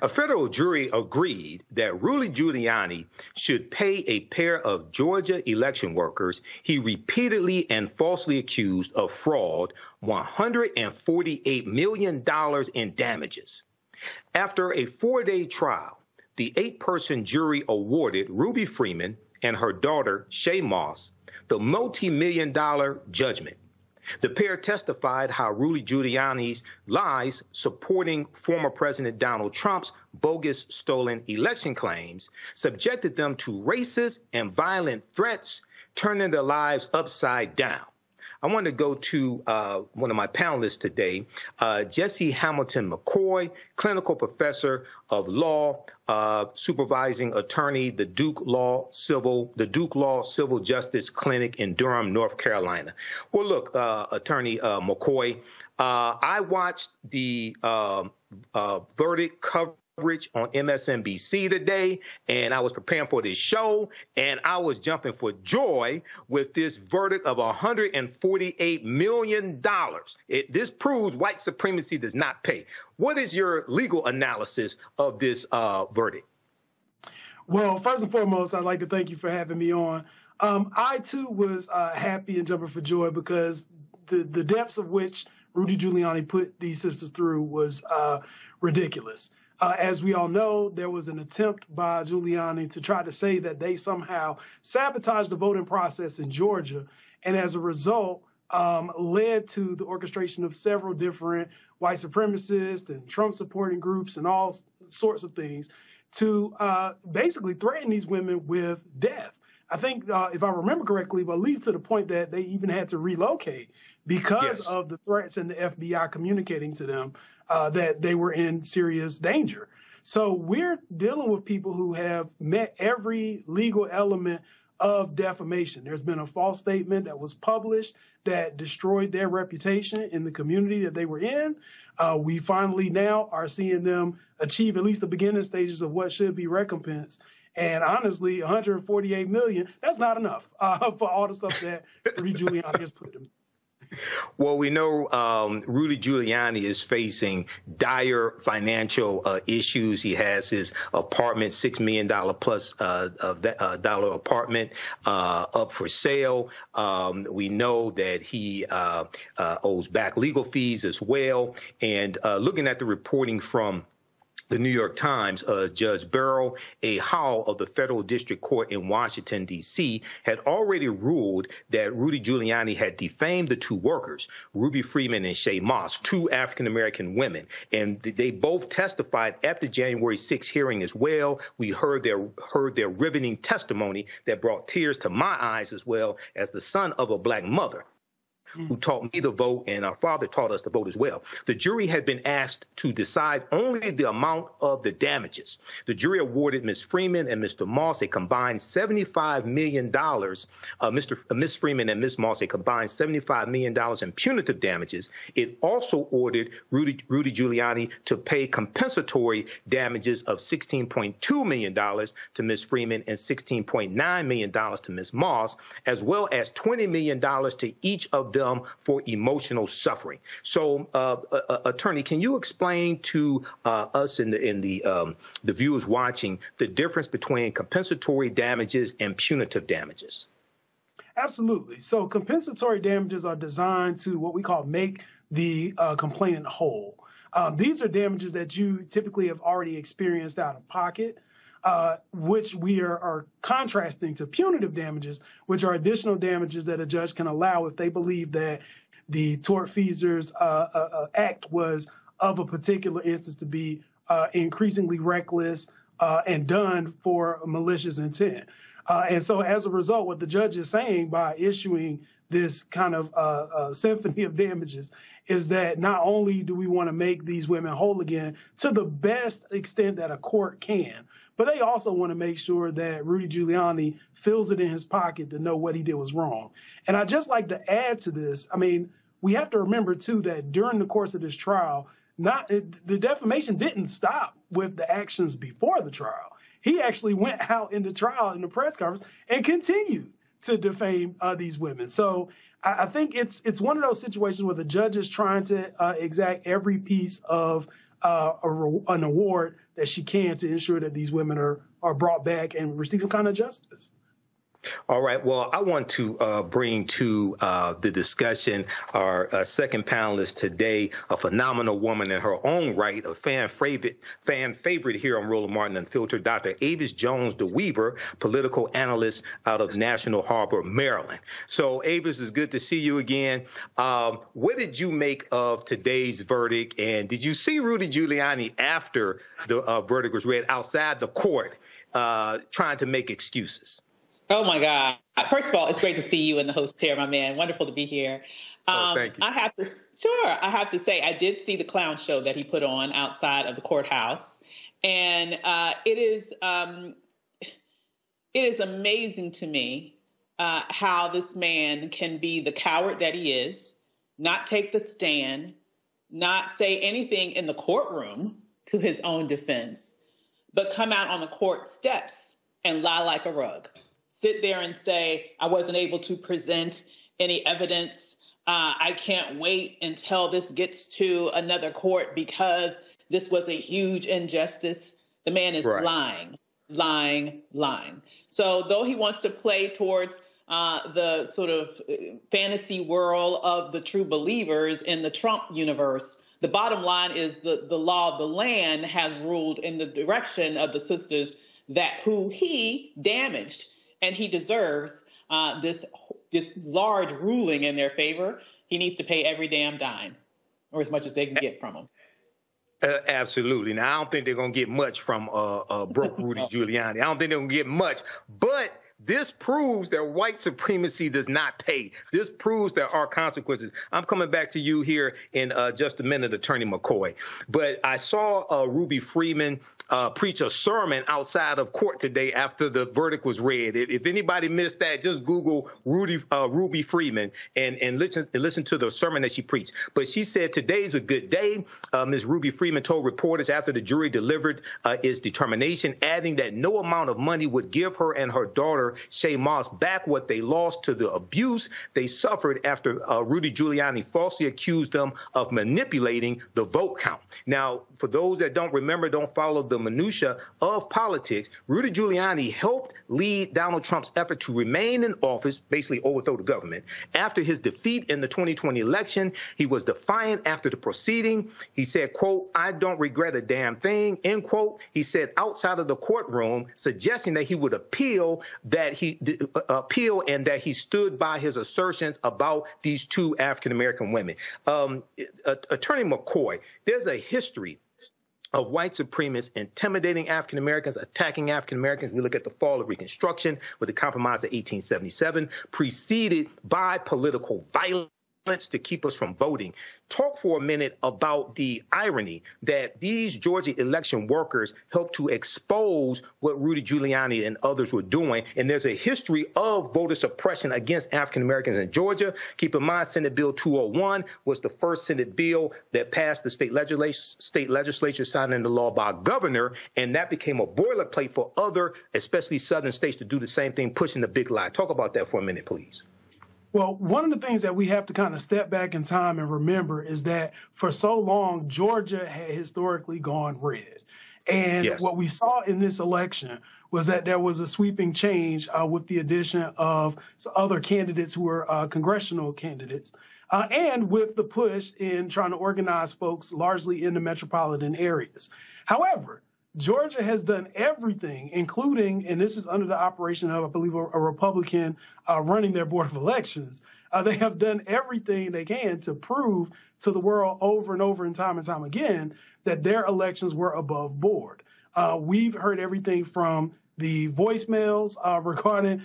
A federal jury agreed that Rudy Giuliani should pay a pair of Georgia election workers he repeatedly and falsely accused of fraud $148 million in damages. After a 4-day trial, the 8-person jury awarded Ruby Freeman and her daughter, Shaye Moss, the multi-million-dollar judgment. The pair testified how Rudy Giuliani's lies supporting former President Donald Trump's bogus stolen election claims subjected them to racist and violent threats, turning their lives upside down. I want to go to one of my panelists today, Jesse Hamilton McCoy, clinical professor of law, supervising attorney, the Duke Law Civil Justice Clinic in Durham, North Carolina. Well, look, Attorney McCoy, I watched the verdict coverage on MSNBC today, and I was preparing for this show, and I was jumping for joy with this verdict of $148 million. This proves white supremacy does not pay. What is your legal analysis of this verdict? Well, first and foremost, I'd like to thank you for having me on. I, too, was happy and jumping for joy because the depths of which Rudy Giuliani put these sisters through was ridiculous. As we all know, there was an attempt by Giuliani to try to say that they somehow sabotaged the voting process in Georgia, and as a result, led to the orchestration of several different white supremacist and Trump-supporting groups and all sorts of things to basically threaten these women with death. I think, if I remember correctly, but lead to the point that they even had to relocate because of the threats and the FBI communicating to them that they were in serious danger. So we're dealing with people who have met every legal element of defamation. There's been a false statement that was published that destroyed their reputation in the community that they were in. We finally now are seeing them achieve at least the beginning stages of what should be recompense. And honestly, $148 million, that's not enough for all the stuff that Rudy Giuliani has put them. Well, we know Rudy Giuliani is facing dire financial issues. He has his apartment, $6 million plus dollar apartment up for sale. We know that he owes back legal fees as well. And looking at the reporting from the New York Times, Judge Beryl A. Howell of the Federal District Court in Washington, D.C., had already ruled that Rudy Giuliani had defamed the 2 workers, Ruby Freeman and Shaye Moss, 2 African-American women. And they both testified at the January 6th hearing as well. We heard their riveting testimony that brought tears to my eyes as well as the son of a black mother who taught me to vote, and our father taught us to vote as well. The jury had been asked to decide only the amount of the damages. The jury awarded Ms. Freeman and Mr. Moss a combined $75 million. Ms. Freeman and Ms. Moss a combined $75 million in punitive damages. It also ordered Rudy Giuliani to pay compensatory damages of $16.2 million to Ms. Freeman and $16.9 million to Ms. Moss, as well as $20 million to each of them for emotional suffering. So, attorney, can you explain to us and the viewers watching the difference between compensatory damages and punitive damages? Absolutely. So compensatory damages are designed to what we call make the complainant whole. These are damages that you typically have already experienced out of pocket, which we are contrasting to punitive damages, which are additional damages that a judge can allow if they believe that the tortfeasor's act was of a particular instance to be increasingly reckless and done for malicious intent. And so as a result, what the judge is saying by issuing this kind of symphony of damages is that not only do we want to make these women whole again to the best extent that a court can, but they also want to make sure that Rudy Giuliani feels it in his pocket to know what he did was wrong. And I'd just like to add to this. I mean, we have to remember, too, that during the course of this trial, the defamation didn't stop with the actions before the trial. He actually went out in the trial in the press conference and continued to defame these women. So I think it's one of those situations where the judge is trying to exact every piece of an award that she can to ensure that these women are brought back and receive some kind of justice. All right. Well, I want to bring to the discussion our second panelist today, a phenomenal woman in her own right, a fan favorite here on Roland Martin Unfiltered, Dr. Avis Jones DeWeaver, political analyst out of National Harbor, Maryland. So, Avis, it's good to see you again. What did you make of today's verdict? And did you see Rudy Giuliani after the verdict was read outside the court trying to make excuses? Oh, my God. First of all, it's great to see you in the host chair, my man. Wonderful to be here. Thank you. I have to say, I did see the clown show that he put on outside of the courthouse. And it is amazing to me how this man can be the coward that he is, not take the stand, not say anything in the courtroom to his own defense, but come out on the court steps and lie like a rug. Sit there and say, I wasn't able to present any evidence. I can't wait until this gets to another court because this was a huge injustice. The man is lying. So though he wants to play towards the sort of fantasy world of the true believers in the Trump universe, the bottom line is the law of the land has ruled in the direction of the sisters that who he damaged. And he deserves this large ruling in their favor. He needs to pay every damn dime, or as much as they can get from him. Absolutely. Now, I don't think they're going to get much from broke Rudy Giuliani. I don't think they're going to get much. But this proves that white supremacy does not pay. This proves there are consequences. I'm coming back to you here in just a minute, Attorney McCoy. But I saw Ruby Freeman preach a sermon outside of court today after the verdict was read. If anybody missed that, just Google Ruby Freeman and listen to the sermon that she preached. But she said today's a good day. Ms. Ruby Freeman told reporters after the jury delivered its determination, adding that no amount of money would give her and her daughter Shaye Moss back what they lost to the abuse they suffered after Rudy Giuliani falsely accused them of manipulating the vote count. Now, for those that don't remember, don't follow the minutia of politics, Rudy Giuliani helped lead Donald Trump's effort to remain in office, basically overthrow the government. After his defeat in the 2020 election, he was defiant after the proceeding. He said, quote, I don't regret a damn thing, end quote. He said outside of the courtroom, suggesting that he would appeal and that he stood by his assertions about these two African-American women. Attorney McCoy, there's a history of white supremacists intimidating African-Americans, attacking African-Americans. We look at the fall of Reconstruction with the Compromise of 1877, preceded by political violence to keep us from voting. Talk for a minute about the irony that these Georgia election workers helped to expose what Rudy Giuliani and others were doing. And there's a history of voter suppression against African Americans in Georgia. Keep in mind, Senate Bill 201 was the first Senate bill that passed the state legislature, signed into law by a governor. And that became a boilerplate for other, especially southern states, to do the same thing, pushing the big lie. Talk about that for a minute, please. Well, one of the things that we have to kind of step back in time and remember is that for so long, Georgia had historically gone red. And what we saw in this election was that there was a sweeping change with the addition of other candidates who were congressional candidates, and with the push in trying to organize folks largely in the metropolitan areas. However, Georgia has done everything, including, and this is under the operation of, I believe, a Republican running their board of elections. They have done everything they can to prove to the world over and over and time again that their elections were above board. We've heard everything from the voicemails regarding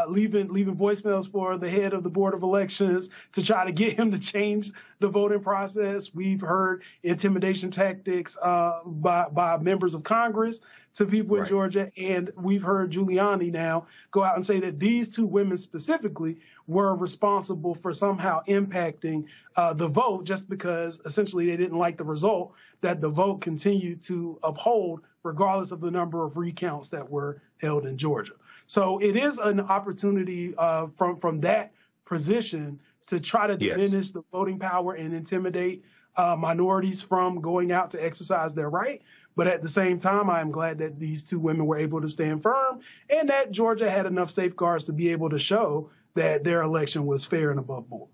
leaving voicemails for the head of the Board of Elections to try to get him to change the voting process. We've heard intimidation tactics by members of Congress to people in Georgia. And we've heard Giuliani now go out and say that these two women specifically were responsible for somehow impacting the vote just because essentially they didn't like the result that the vote continued to uphold regardless of the number of recounts that were held in Georgia. So it is an opportunity from that position to try to diminish the voting power and intimidate minorities from going out to exercise their right. But at the same time, I am glad that these two women were able to stand firm and that Georgia had enough safeguards to be able to show that their election was fair and above board.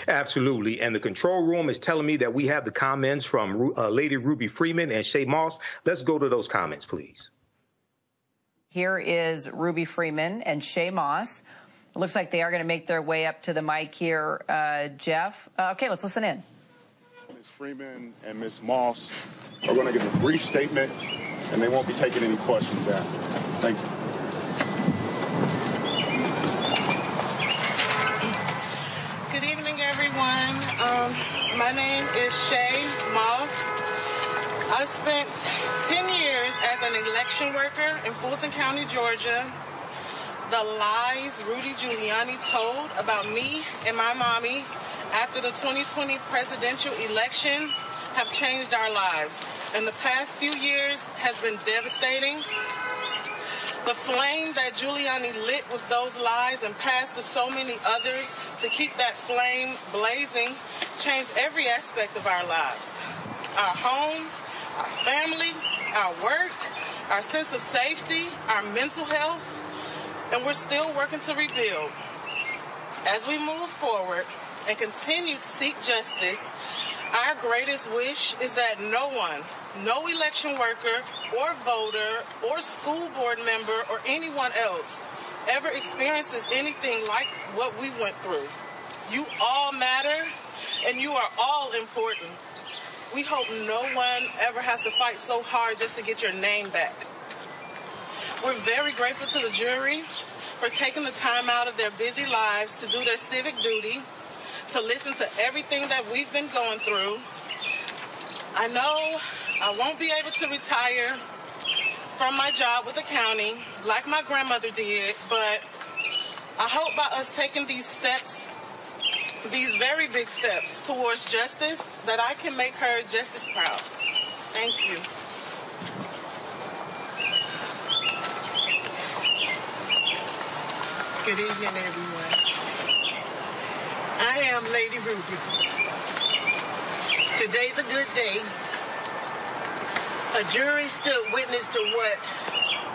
Absolutely. And the control room is telling me that we have the comments from Lady Ruby Freeman and Shaye Moss. Let's go to those comments, please. Here is Ruby Freeman and Shaye Moss. It looks like they are going to make their way up to the mic here, Jeff. Okay, let's listen in. Ms. Freeman and Ms. Moss are going to give a brief statement, and they won't be taking any questions after. Thank you. Good evening, everyone. My name is Shaye Moss. I spent 10 years as an election worker in Fulton County, Georgia. The lies Rudy Giuliani told about me and my mommy after the 2020 presidential election have changed our lives. And the past few years has been devastating. The flame that Giuliani lit with those lies and passed to so many others to keep that flame blazing changed every aspect of our lives. Our homes, our family, our work, our sense of safety, our mental health, and we're still working to rebuild. As we move forward and continue to seek justice, our greatest wish is that no one, no election worker or voter or school board member or anyone else ever experiences anything like what we went through. You all matter, and you are all important. We hope no one ever has to fight so hard just to get your name back. We're very grateful to the jury for taking the time out of their busy lives to do their civic duty, to listen to everything that we've been going through. I know I won't be able to retire from my job with the county like my grandmother did, but I hope by us taking these steps, these very big steps towards justice, that I can make her just as proud. Thank you. Good evening, everyone. I am Lady Ruby. Today's a good day. A jury stood witness to what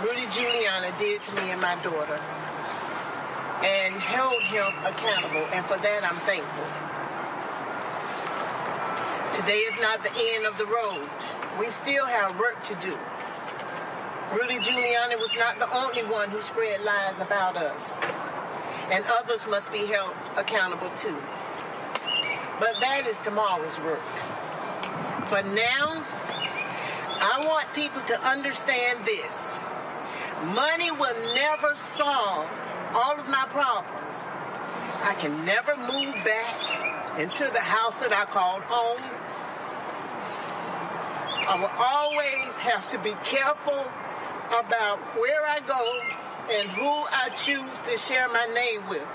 Rudy Giuliani did to me and my daughter and held him accountable, and for that I'm thankful. Today is not the end of the road. We still have work to do. Rudy Giuliani was not the only one who spread lies about us, and others must be held accountable too. But that is tomorrow's work. For now, I want people to understand this. Money will never solve all of my problems. I can never move back into the house that I called home. I will always have to be careful about where I go and who I choose to share my name with.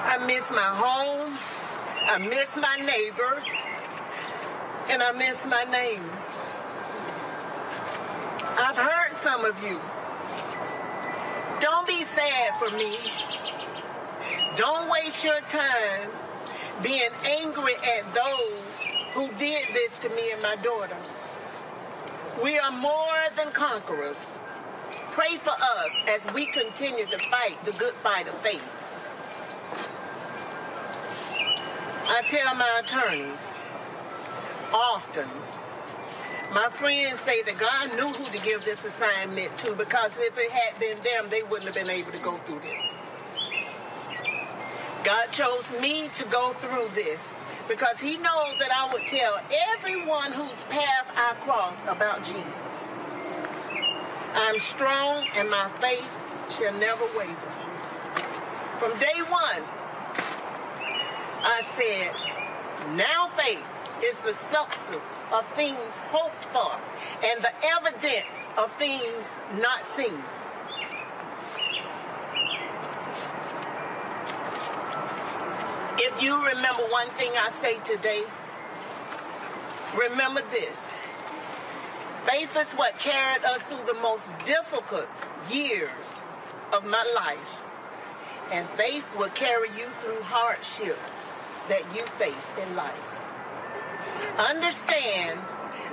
I miss my home, I miss my neighbors, and I miss my name. I've heard some of you. Don't be sad for me. Don't waste your time being angry at those who did this to me and my daughter. We are more than conquerors. Pray for us as we continue to fight the good fight of faith. I tell my attorneys often, my friends say that God knew who to give this assignment to, because if it had been them, they wouldn't have been able to go through this. God chose me to go through this because he knows that I would tell everyone whose path I cross about Jesus. I'm strong and my faith shall never waver. From day one, I said, now faith is the substance of things hoped for and the evidence of things not seen. If you remember one thing I say today, remember this. Faith is what carried us through the most difficult years of my life. And faith will carry you through hardships that you face in life. Understand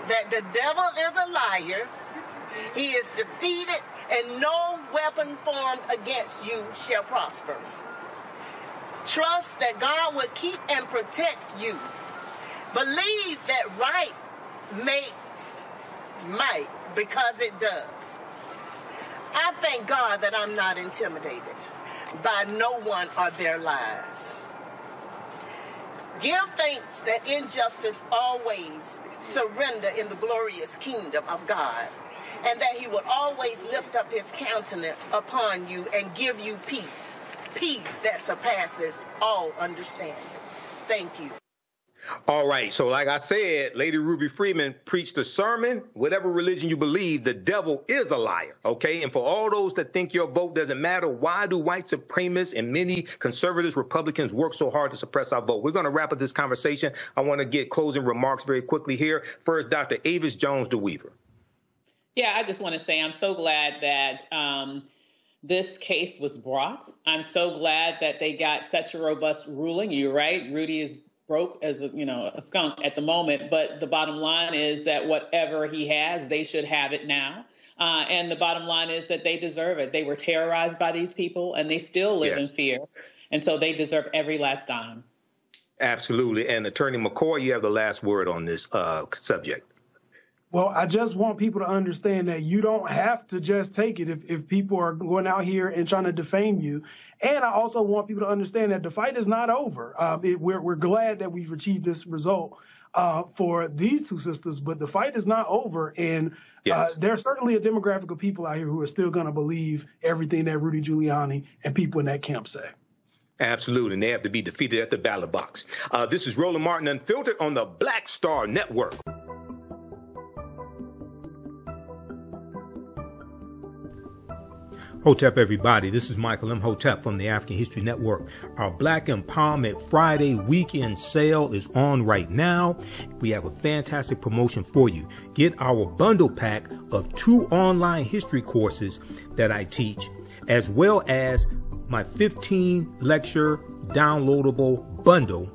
that the devil is a liar. He is defeated, and no weapon formed against you shall prosper. Trust that God will keep and protect you. Believe that right makes might, because it does. I thank God that I'm not intimidated by no one or their lies. Give thanks that injustice always surrender in the glorious kingdom of God, and that he would always lift up his countenance upon you and give you peace, peace that surpasses all understanding. Thank you. All right. So like I said, Lady Ruby Freeman preached a sermon. Whatever religion you believe, the devil is a liar. OK, and for all those that think your vote doesn't matter, why do white supremacists and many conservatives, Republicans work so hard to suppress our vote? We're going to wrap up this conversation. I want to get closing remarks very quickly here. First, Dr. Avis Jones-DeWeaver. Yeah, I just want to say I'm so glad that this case was brought. I'm so glad that they got such a robust ruling. You're right. Rudy is broke as a skunk at the moment, but the bottom line is that whatever he has, they should have it now. And the bottom line is that they deserve it. They were terrorized by these people, and they still live in fear. And so they deserve every last dime. Absolutely. And Attorney McCoy, you have the last word on this subject. Well, I just want people to understand that you don't have to just take it if people are going out here and trying to defame you. And I also want people to understand that the fight is not over. We're glad that we've achieved this result for these two sisters, but the fight is not over. And there's certainly a demographic of people out here who are still going to believe everything that Rudy Giuliani and people in that camp say. Absolutely. And they have to be defeated at the ballot box. This is Roland Martin Unfiltered on the Black Star Network. Hotep, everybody. This is Michael Imhotep from the African History Network. Our Black Empowerment Friday weekend sale is on right now. We have a fantastic promotion for you. Get our bundle pack of 2 online history courses that I teach, as well as my 15 lecture downloadable bundle,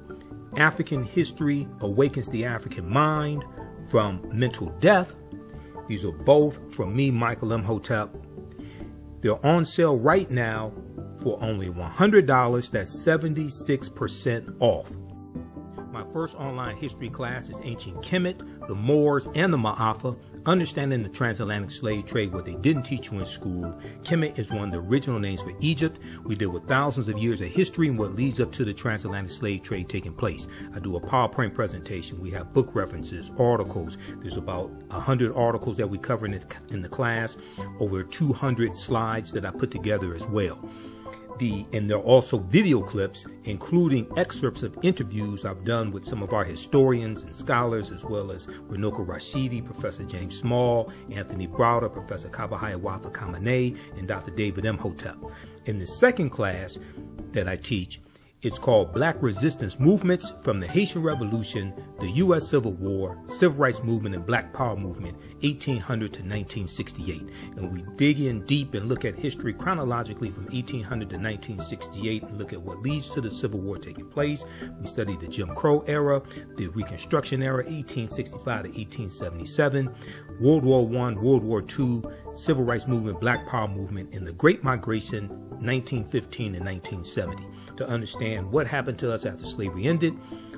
African History Awakens the African Mind from Mental Death. These are both from me, Michael Imhotep. They're on sale right now for only $100. That's 76% off. My first online history class is Ancient Kemet, the Moors, and the Ma'afa, Understanding the Transatlantic Slave Trade, what they didn't teach you in school. Kemet is one of the original names for Egypt. We deal with thousands of years of history and what leads up to the transatlantic slave trade taking place. I do a PowerPoint presentation. We have book references, articles. There's about 100 articles that we cover in the class, over 200 slides that I put together as well. And there are also video clips, including excerpts of interviews I've done with some of our historians and scholars, as well as Renoka Rashidi, Professor James Small, Anthony Browder, Professor Kabahayawafa Kamene, and Dr. David Imhotep. In the second class that I teach, it's called Black Resistance Movements from the Haitian Revolution, the U.S. Civil War, Civil Rights Movement, and Black Power Movement, 1800 to 1968. And we dig in deep and look at history chronologically from 1800 to 1968 and look at what leads to the Civil War taking place. We study the Jim Crow era, the Reconstruction era, 1865 to 1877, World War I, World War II, Civil Rights Movement, Black Power Movement, and the Great Migration, 1915 and 1970. To understand what happened to us after slavery ended,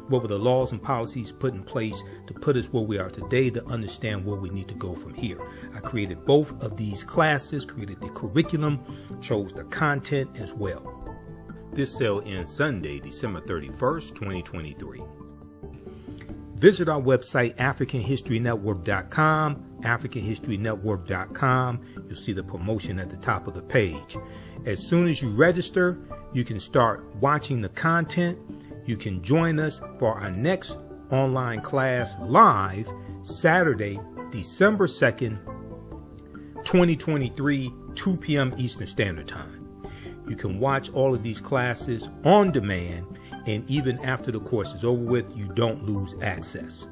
what were the laws and policies put in place to put us where we are today, to understand where we need to go from here. I created both of these classes, created the curriculum, chose the content as well. This sale ends Sunday, December 31st, 2023. Visit our website, AfricanHistoryNetwork.com, AfricanHistoryNetwork.com. You'll see the promotion at the top of the page. As soon as you register, you can start watching the content. You can join us for our next online class live Saturday, December 2nd, 2023, 2 p.m. Eastern Standard Time. You can watch all of these classes on demand, and even after the course is over with, you don't lose access.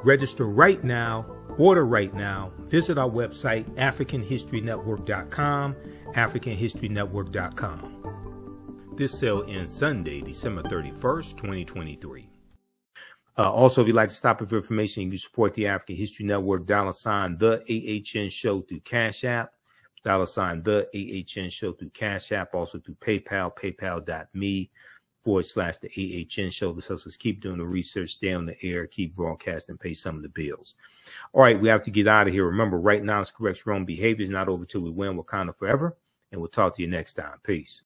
Register right now, order right now. Visit our website, AfricanHistoryNetwork.com, AfricanHistoryNetwork.com. This sale ends Sunday, December 31st, 2023. Also, if you'd like to stop it for information, you can support the African History Network, $, The AHN Show through Cash App, $, The AHN Show through Cash App, also through PayPal, paypal.me/The AHN Show. This helps us keep doing the research, stay on the air, keep broadcasting, pay some of the bills. All right, we have to get out of here. Remember, right now is correct wrong behavior is not over till we win Wakanda forever, and we'll talk to you next time. Peace.